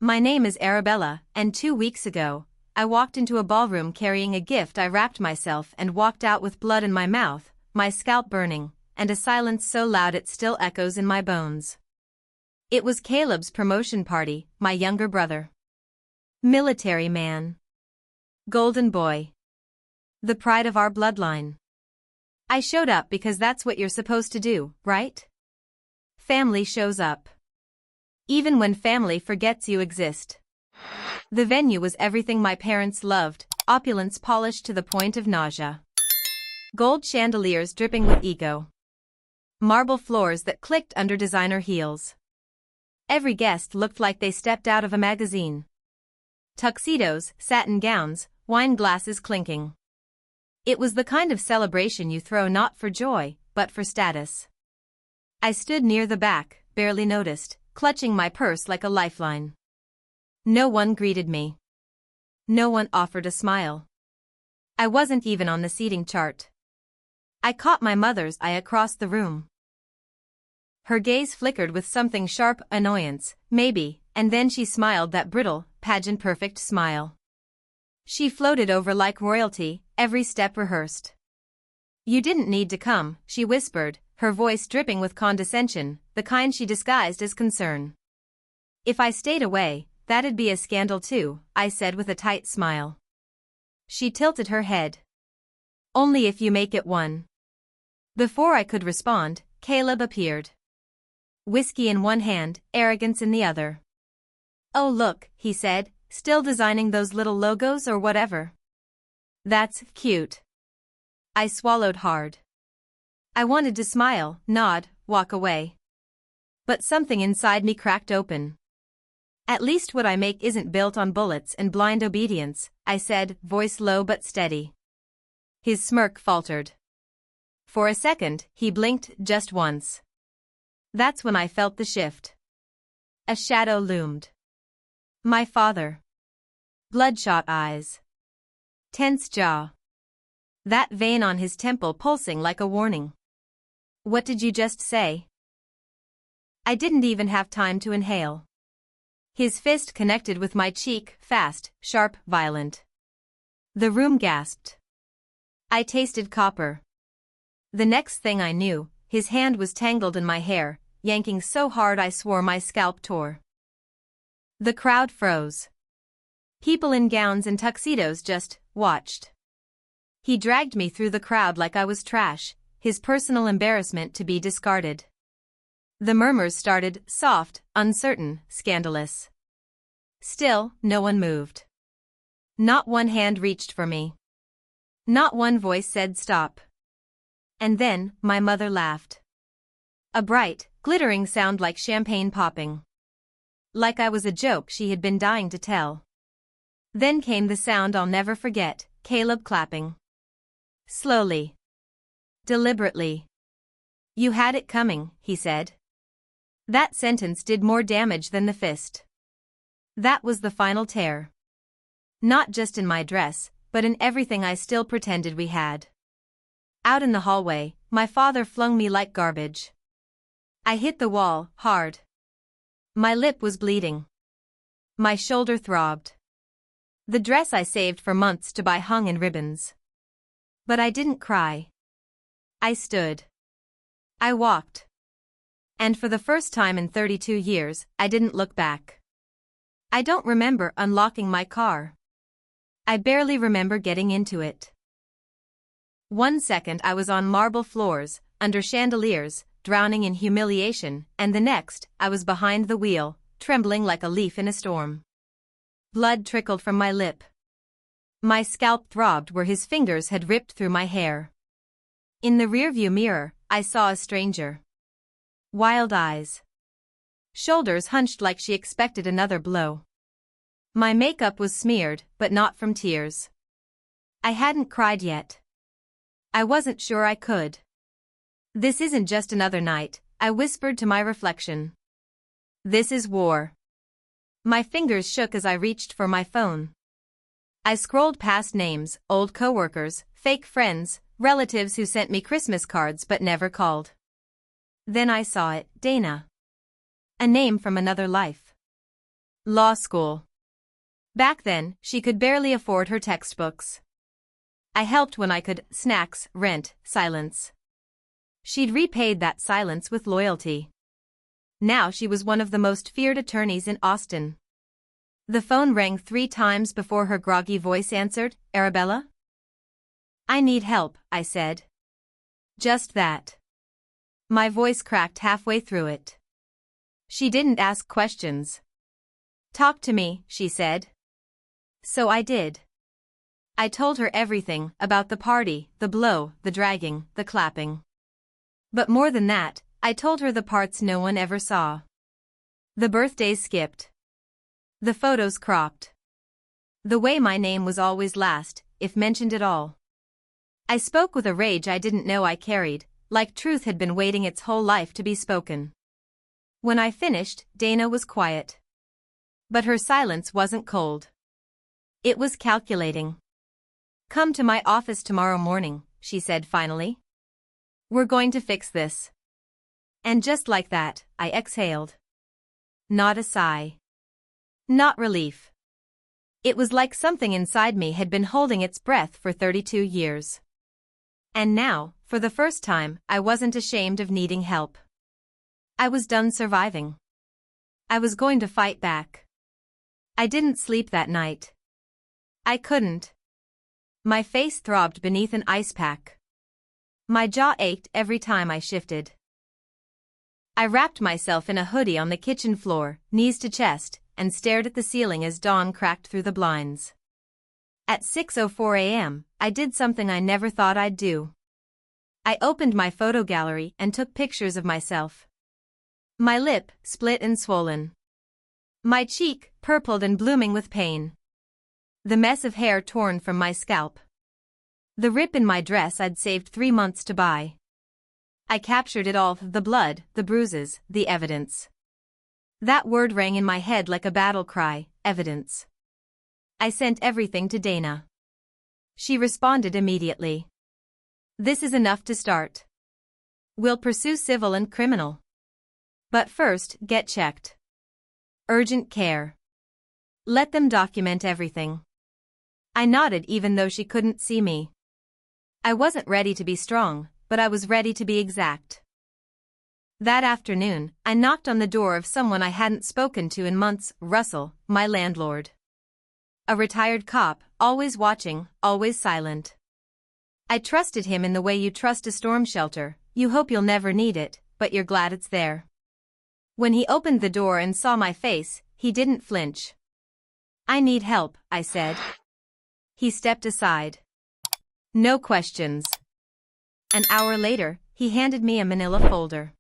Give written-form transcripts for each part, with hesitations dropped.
My name is Arabella, and 2 weeks ago, I walked into a ballroom carrying a gift. I wrapped myself and walked out with blood in my mouth, my scalp burning, and a silence so loud it still echoes in my bones. It was Caleb's promotion party, my younger brother. Military man. Golden boy. The pride of our bloodline. I showed up because that's what you're supposed to do, right? Family shows up. Even when family forgets you exist. The venue was everything my parents loved, opulence polished to the point of nausea. Gold chandeliers dripping with ego. Marble floors that clicked under designer heels. Every guest looked like they stepped out of a magazine. Tuxedos, satin gowns, wine glasses clinking. It was the kind of celebration you throw not for joy, but for status. I stood near the back, barely noticed, clutching my purse like a lifeline. No one greeted me. No one offered a smile. I wasn't even on the seating chart. I caught my mother's eye across the room. Her gaze flickered with something sharp, annoyance, maybe, and then she smiled that brittle, pageant-perfect smile. She floated over like royalty, every step rehearsed. "You didn't need to come," she whispered, her voice dripping with condescension, the kind she disguised as concern. "If I stayed away, that'd be a scandal too," I said with a tight smile. She tilted her head. "Only if you make it one." Before I could respond, Caleb appeared. Whiskey in one hand, arrogance in the other. "Oh look," he said, "still designing those little logos or whatever. That's cute." I swallowed hard. I wanted to smile, nod, walk away. But something inside me cracked open. "At least what I make isn't built on bullets and blind obedience," I said, voice low but steady. His smirk faltered. For a second, he blinked just once. That's when I felt the shift. A shadow loomed. My father. Bloodshot eyes. Tense jaw. That vein on his temple pulsing like a warning. "What did you just say?" I didn't even have time to inhale. His fist connected with my cheek, fast, sharp, violent. The room gasped. I tasted copper. The next thing I knew, his hand was tangled in my hair, yanking so hard I swore my scalp tore. The crowd froze. People in gowns and tuxedos just watched. He dragged me through the crowd like I was trash, his personal embarrassment to be discarded. The murmurs started, soft, uncertain, scandalous. Still, no one moved. Not one hand reached for me. Not one voice said stop. And then, my mother laughed. A bright, glittering sound like champagne popping. Like I was a joke she had been dying to tell. Then came the sound I'll never forget, Caleb clapping. Slowly. Deliberately. "You had it coming," he said. That sentence did more damage than the fist. That was the final tear. Not just in my dress, but in everything I still pretended we had. Out in the hallway, my father flung me like garbage. I hit the wall, hard. My lip was bleeding. My shoulder throbbed. The dress I saved for months to buy hung in ribbons. But I didn't cry. I stood. I walked. And for the first time in 32 years, I didn't look back. I don't remember unlocking my car. I barely remember getting into it. 1 second I was on marble floors, under chandeliers, drowning in humiliation, and the next, I was behind the wheel, trembling like a leaf in a storm. Blood trickled from my lip. My scalp throbbed where his fingers had ripped through my hair. In the rearview mirror, I saw a stranger. Wild eyes. Shoulders hunched like she expected another blow. My makeup was smeared, but not from tears. I hadn't cried yet. I wasn't sure I could. "This isn't just another night," I whispered to my reflection. "This is war." My fingers shook as I reached for my phone. I scrolled past names, old coworkers, fake friends, relatives who sent me Christmas cards but never called. Then I saw it, Dana. A name from another life. Law school. Back then, she could barely afford her textbooks. I helped when I could, snacks, rent, silence. She'd repaid that silence with loyalty. Now she was one of the most feared attorneys in Austin. The phone rang 3 times before her groggy voice answered. Arabella? I need help, I said. Just that. My voice cracked halfway through it. She didn't ask questions. Talk to me, she said. So I did. I told her everything about the party, the blow, the dragging, the clapping. But more than that, I told her the parts no one ever saw. The birthdays skipped. The photos cropped. The way my name was always last, if mentioned at all. I spoke with a rage I didn't know I carried, like truth had been waiting its whole life to be spoken. When I finished, Dana was quiet. But her silence wasn't cold. It was calculating. Come to my office tomorrow morning, she said finally. We're going to fix this. And just like that, I exhaled. Not a sigh. Not relief. It was like something inside me had been holding its breath for 32 years. And now, for the first time, I wasn't ashamed of needing help. I was done surviving. I was going to fight back. I didn't sleep that night. I couldn't. My face throbbed beneath an ice pack. My jaw ached every time I shifted. I wrapped myself in a hoodie on the kitchen floor, knees to chest, and stared at the ceiling as dawn cracked through the blinds. At 6:04 a.m., I did something I never thought I'd do. I opened my photo gallery and took pictures of myself. My lip, split and swollen. My cheek, purpled and blooming with pain. The mess of hair torn from my scalp. The rip in my dress I'd saved 3 months to buy. I captured it all, the blood, the bruises, the evidence. That word rang in my head like a battle cry, evidence. I sent everything to Dana. She responded immediately. This is enough to start. We'll pursue civil and criminal. But first, get checked. Urgent care. Let them document everything. I nodded even though she couldn't see me. I wasn't ready to be strong, but I was ready to be exact. That afternoon, I knocked on the door of someone I hadn't spoken to in months, Russell, my landlord. A retired cop, always watching, always silent. I trusted him in the way you trust a storm shelter. You hope you'll never need it, but you're glad it's there. When he opened the door and saw my face, he didn't flinch. I need help, I said. He stepped aside. No questions. An hour later, he handed me a manila folder.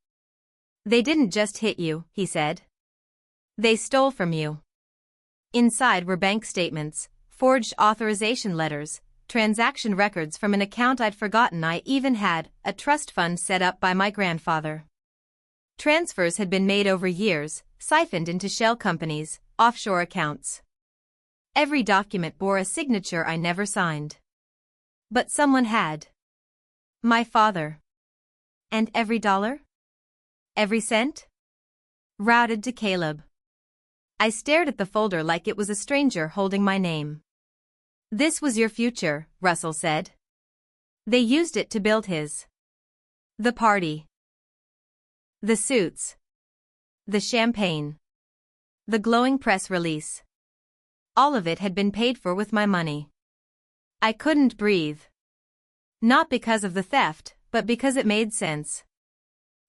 They didn't just hit you, he said. They stole from you. Inside were bank statements, forged authorization letters, transaction records from an account I'd forgotten I even had, a trust fund set up by my grandfather. Transfers had been made over years, siphoned into shell companies, offshore accounts. Every document bore a signature I never signed. But someone had. My father. And every dollar? Every cent? Routed to Caleb. I stared at the folder like it was a stranger holding my name. This was your future, Russell said. They used it to build his. The party. The suits. The champagne. The glowing press release. All of it had been paid for with my money. I couldn't breathe. Not because of the theft, but because it made sense.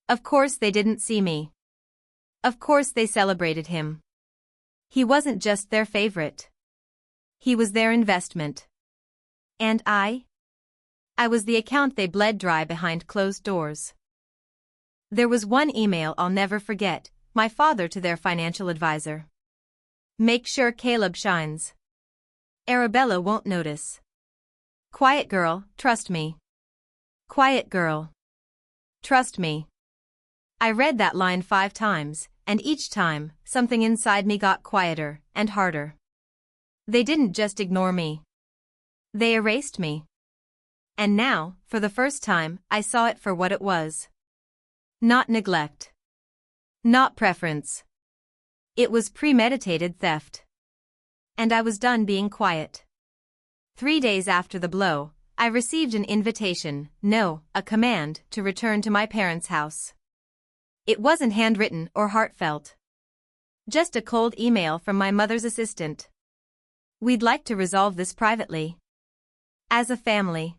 Of course they didn't see me. Of course they celebrated him. He wasn't just their favorite. He was their investment. And I was the account they bled dry behind closed doors. There was one email I'll never forget, my father to their financial advisor. Make sure Caleb shines. Arabella won't notice. Quiet girl, trust me. Quiet girl. Trust me. I read that line 5 times, and each time, something inside me got quieter and harder. They didn't just ignore me. They erased me. And now, for the first time, I saw it for what it was. Not neglect. Not preference. It was premeditated theft. And I was done being quiet. 3 days after the blow, I received an invitation, no, a command, to return to my parents' house. It wasn't handwritten or heartfelt. Just a cold email from my mother's assistant. We'd like to resolve this privately. As a family.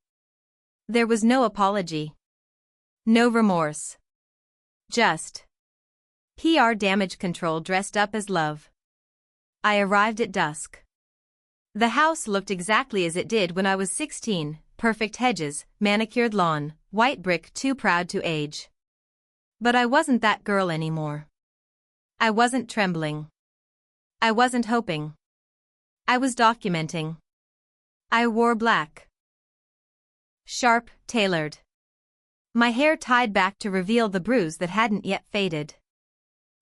There was no apology. No remorse. Just PR damage control dressed up as love. I arrived at dusk. The house looked exactly as it did when I was 16, perfect hedges, manicured lawn, white brick too proud to age. But I wasn't that girl anymore. I wasn't trembling. I wasn't hoping. I was documenting. I wore black. Sharp, tailored. My hair tied back to reveal the bruise that hadn't yet faded.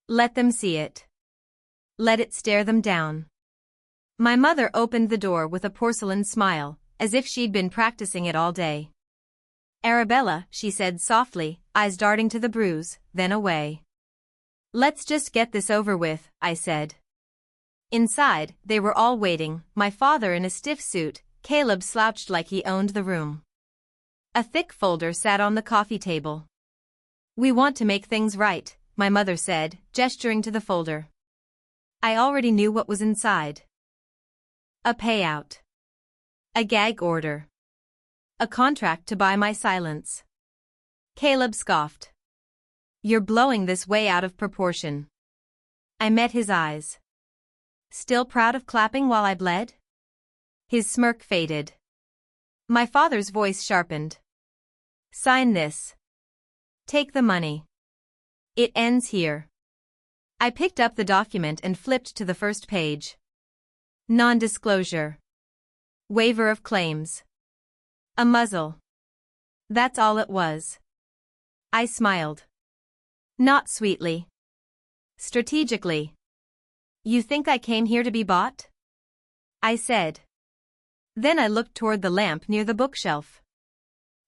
Let them see it. Let it stare them down. My mother opened the door with a porcelain smile, as if she'd been practicing it all day. Arabella, she said softly, eyes darting to the bruise, then away. Let's just get this over with, I said. Inside, they were all waiting, my father in a stiff suit, Caleb slouched like he owned the room. A thick folder sat on the coffee table. We want to make things right, my mother said, gesturing to the folder. I already knew what was inside. A payout. A gag order. A contract to buy my silence. Caleb scoffed. You're blowing this way out of proportion. I met his eyes. Still proud of clapping while I bled? His smirk faded. My father's voice sharpened. Sign this. Take the money. It ends here. I picked up the document and flipped to the first page. Non-disclosure. Waiver of claims. A muzzle. That's all it was. I smiled. Not sweetly. Strategically. You think I came here to be bought? I said. Then I looked toward the lamp near the bookshelf.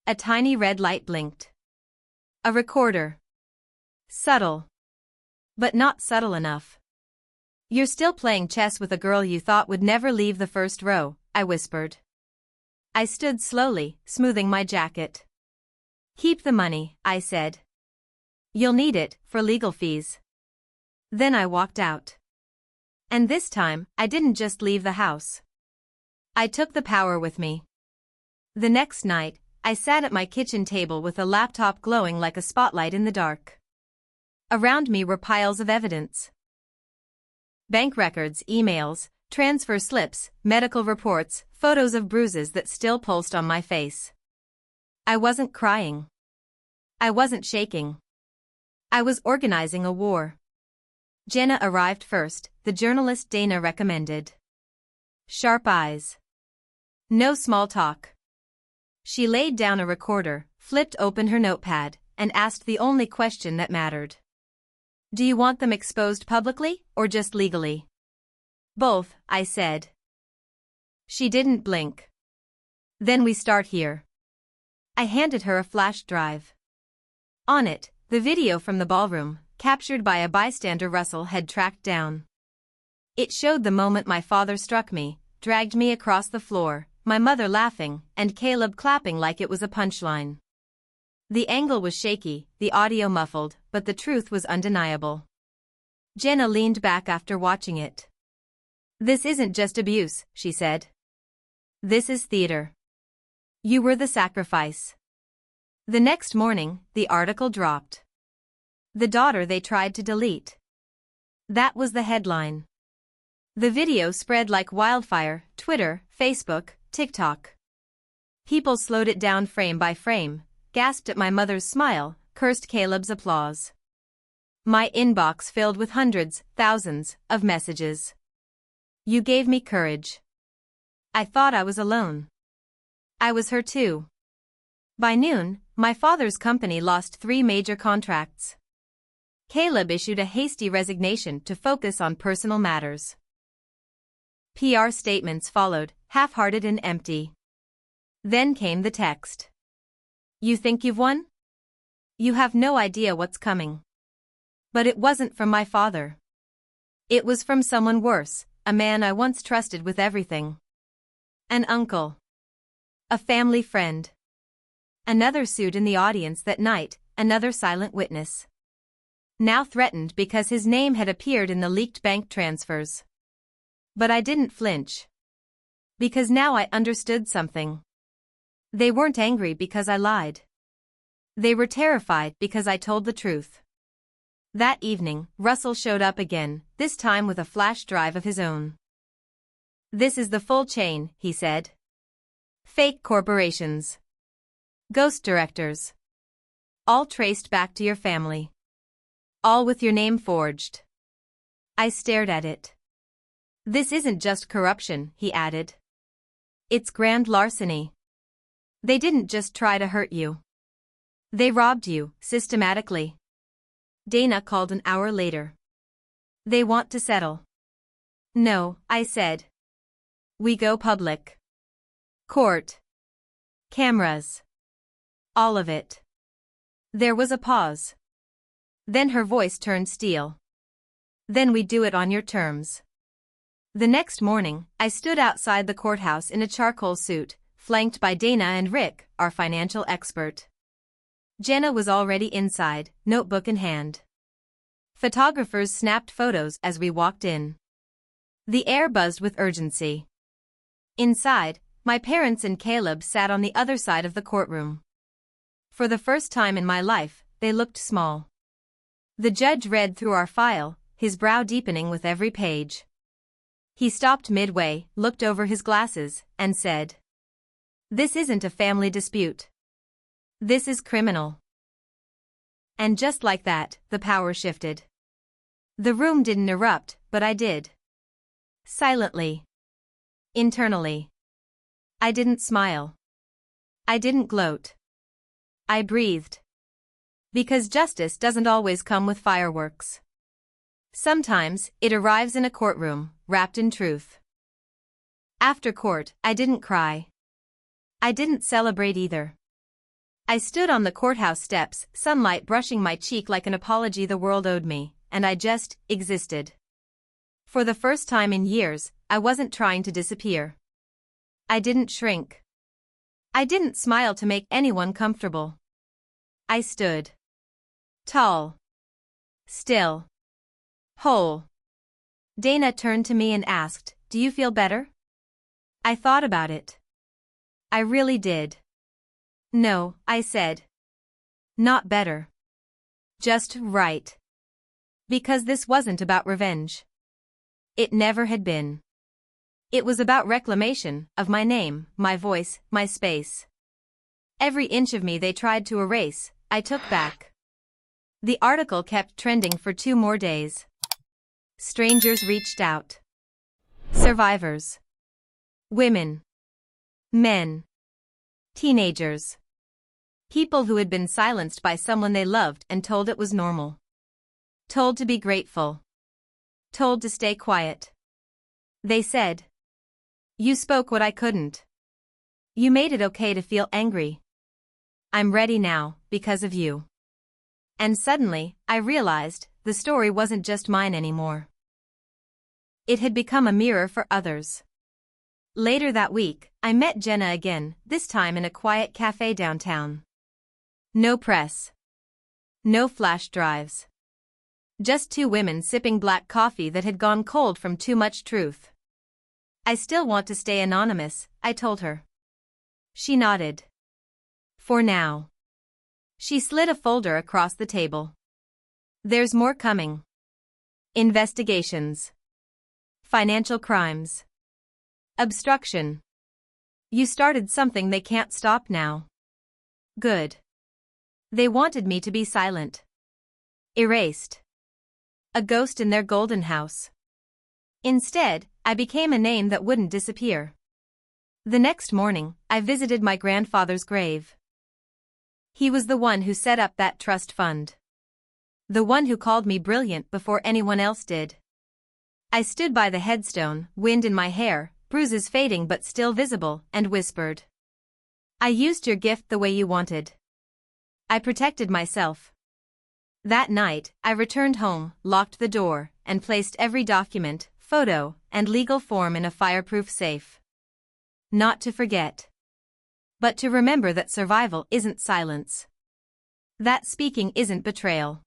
A tiny red light blinked. A recorder. Subtle. But not subtle enough. You're still playing chess with a girl you thought would never leave the first row, I whispered. I stood slowly, smoothing my jacket. Keep the money, I said. You'll need it, for legal fees. Then I walked out. And this time, I didn't just leave the house. I took the power with me. The next night, I sat at my kitchen table with a laptop glowing like a spotlight in the dark. Around me were piles of evidence. Bank records, emails, transfer slips, medical reports, photos of bruises that still pulsed on my face. I wasn't crying. I wasn't shaking. I was organizing a war. Jenna arrived first, the journalist Dana recommended. Sharp eyes. No small talk. She laid down a recorder, flipped open her notepad, and asked the only question that mattered. Do you want them exposed publicly, or just legally? Both, I said. She didn't blink. Then we start here. I handed her a flash drive. On it, the video from the ballroom, captured by a bystander Russell had tracked down. It showed the moment my father struck me, dragged me across the floor, my mother laughing, and Caleb clapping like it was a punchline. The angle was shaky, the audio muffled, but the truth was undeniable. Jenna leaned back after watching it. This isn't just abuse, she said. This is theater. You were the sacrifice. The next morning, the article dropped. The daughter they tried to delete. That was the headline. The video spread like wildfire, Twitter, Facebook, TikTok. People slowed it down frame by frame, gasped at my mother's smile, cursed Caleb's applause. My inbox filled with hundreds, thousands, of messages. You gave me courage. I thought I was alone. I was her too. By noon, my father's company lost 3 major contracts. Caleb issued a hasty resignation to focus on personal matters. PR statements followed, half-hearted and empty. Then came the text. You think you've won? You have no idea what's coming. But it wasn't from my father. It was from someone worse, a man I once trusted with everything. An uncle. A family friend. Another suit in the audience that night, another silent witness. Now threatened because his name had appeared in the leaked bank transfers. But I didn't flinch. Because now I understood something. They weren't angry because I lied. They were terrified because I told the truth. That evening, Russell showed up again, this time with a flash drive of his own. "This is the full chain," he said. "Fake corporations. Ghost directors. All traced back to your family. All with your name forged." I stared at it. "This isn't just corruption," he added. "It's grand larceny. They didn't just try to hurt you. They robbed you, systematically." Dana called an hour later. "They want to settle." "No," I said. "We go public. Court. Cameras. All of it." There was a pause. Then her voice turned steel. "Then we do it on your terms." The next morning, I stood outside the courthouse in a charcoal suit, flanked by Dana and Rick, our financial expert. Jenna was already inside, notebook in hand. Photographers snapped photos as we walked in. The air buzzed with urgency. Inside, my parents and Caleb sat on the other side of the courtroom. For the first time in my life, they looked small. The judge read through our file, his brow deepening with every page. He stopped midway, looked over his glasses, and said, "This isn't a family dispute. This is criminal." And just like that, the power shifted. The room didn't erupt, but I did. Silently. Internally. I didn't smile. I didn't gloat. I breathed. Because justice doesn't always come with fireworks. Sometimes, it arrives in a courtroom, wrapped in truth. After court, I didn't cry. I didn't celebrate either. I stood on the courthouse steps, sunlight brushing my cheek like an apology the world owed me, and I just existed. For the first time in years, I wasn't trying to disappear. I didn't shrink. I didn't smile to make anyone comfortable. I stood. Tall. Still. Whole. Dana turned to me and asked, "Do you feel better?" I thought about it. I really did. "No," I said. "Not better. Just right." Because this wasn't about revenge. It never had been. It was about reclamation of my name, my voice, my space. Every inch of me they tried to erase, I took back. The article kept trending for 2 more days. Strangers reached out. Survivors. Women. Men. Teenagers. People who had been silenced by someone they loved and told it was normal. Told to be grateful. Told to stay quiet. They said, "You spoke what I couldn't. You made it okay to feel angry. I'm ready now, because of you." And suddenly, I realized, the story wasn't just mine anymore. It had become a mirror for others. Later that week, I met Jenna again, this time in a quiet cafe downtown. No press. No flash drives. Just 2 women sipping black coffee that had gone cold from too much truth. "I still want to stay anonymous," I told her. She nodded. "For now." She slid a folder across the table. "There's more coming. Investigations. Financial crimes. Obstruction. You started something they can't stop now." Good. They wanted me to be silent. Erased. A ghost in their golden house. Instead, I became a name that wouldn't disappear. The next morning, I visited my grandfather's grave. He was the one who set up that trust fund. The one who called me brilliant before anyone else did. I stood by the headstone, wind in my hair, bruises fading but still visible, and whispered, "I used your gift the way you wanted. I protected myself." That night, I returned home, locked the door, and placed every document, photo, and legal form in a fireproof safe. Not to forget, but to remember that survival isn't silence. That speaking isn't betrayal.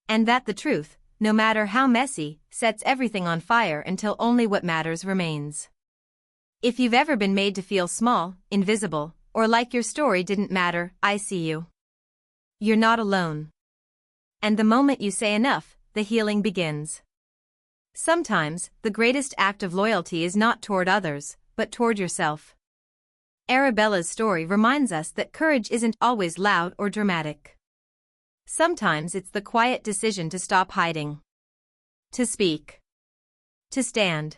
And that the truth, no matter how messy, sets everything on fire until only what matters remains. If you've ever been made to feel small, invisible, or like your story didn't matter, I see you. You're not alone. And the moment you say enough, the healing begins. Sometimes, the greatest act of loyalty is not toward others, but toward yourself. Arabella's story reminds us that courage isn't always loud or dramatic. Sometimes it's the quiet decision to stop hiding. To speak. To stand.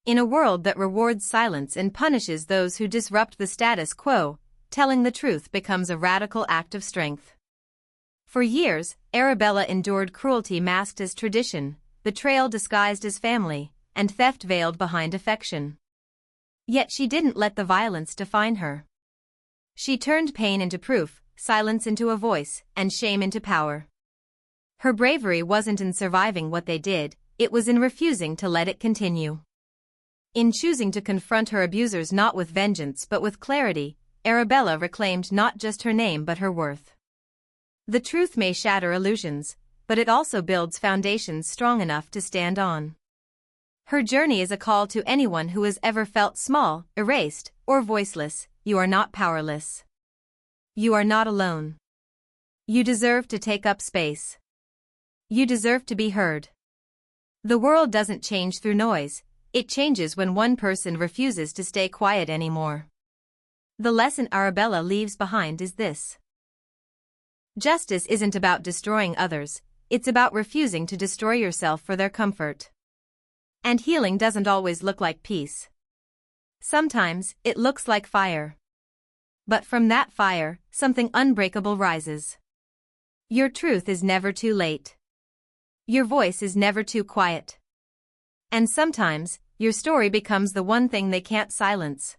In a world that rewards silence and punishes those who disrupt the status quo, telling the truth becomes a radical act of strength. For years, Arabella endured cruelty masked as tradition, betrayal disguised as family, and theft veiled behind affection. Yet she didn't let the violence define her. She turned pain into proof, silence into a voice, and shame into power. Her bravery wasn't in surviving what they did, it was in refusing to let it continue. In choosing to confront her abusers not with vengeance but with clarity, Arabella reclaimed not just her name but her worth. The truth may shatter illusions, but it also builds foundations strong enough to stand on. Her journey is a call to anyone who has ever felt small, erased, or voiceless. You are not powerless. You are not alone. You deserve to take up space. You deserve to be heard. The world doesn't change through noise, it changes when one person refuses to stay quiet anymore. The lesson Arabella leaves behind is this. Justice isn't about destroying others, it's about refusing to destroy yourself for their comfort. And healing doesn't always look like peace. Sometimes, it looks like fire. But from that fire, something unbreakable rises. Your truth is never too late. Your voice is never too quiet. And sometimes, your story becomes the one thing they can't silence.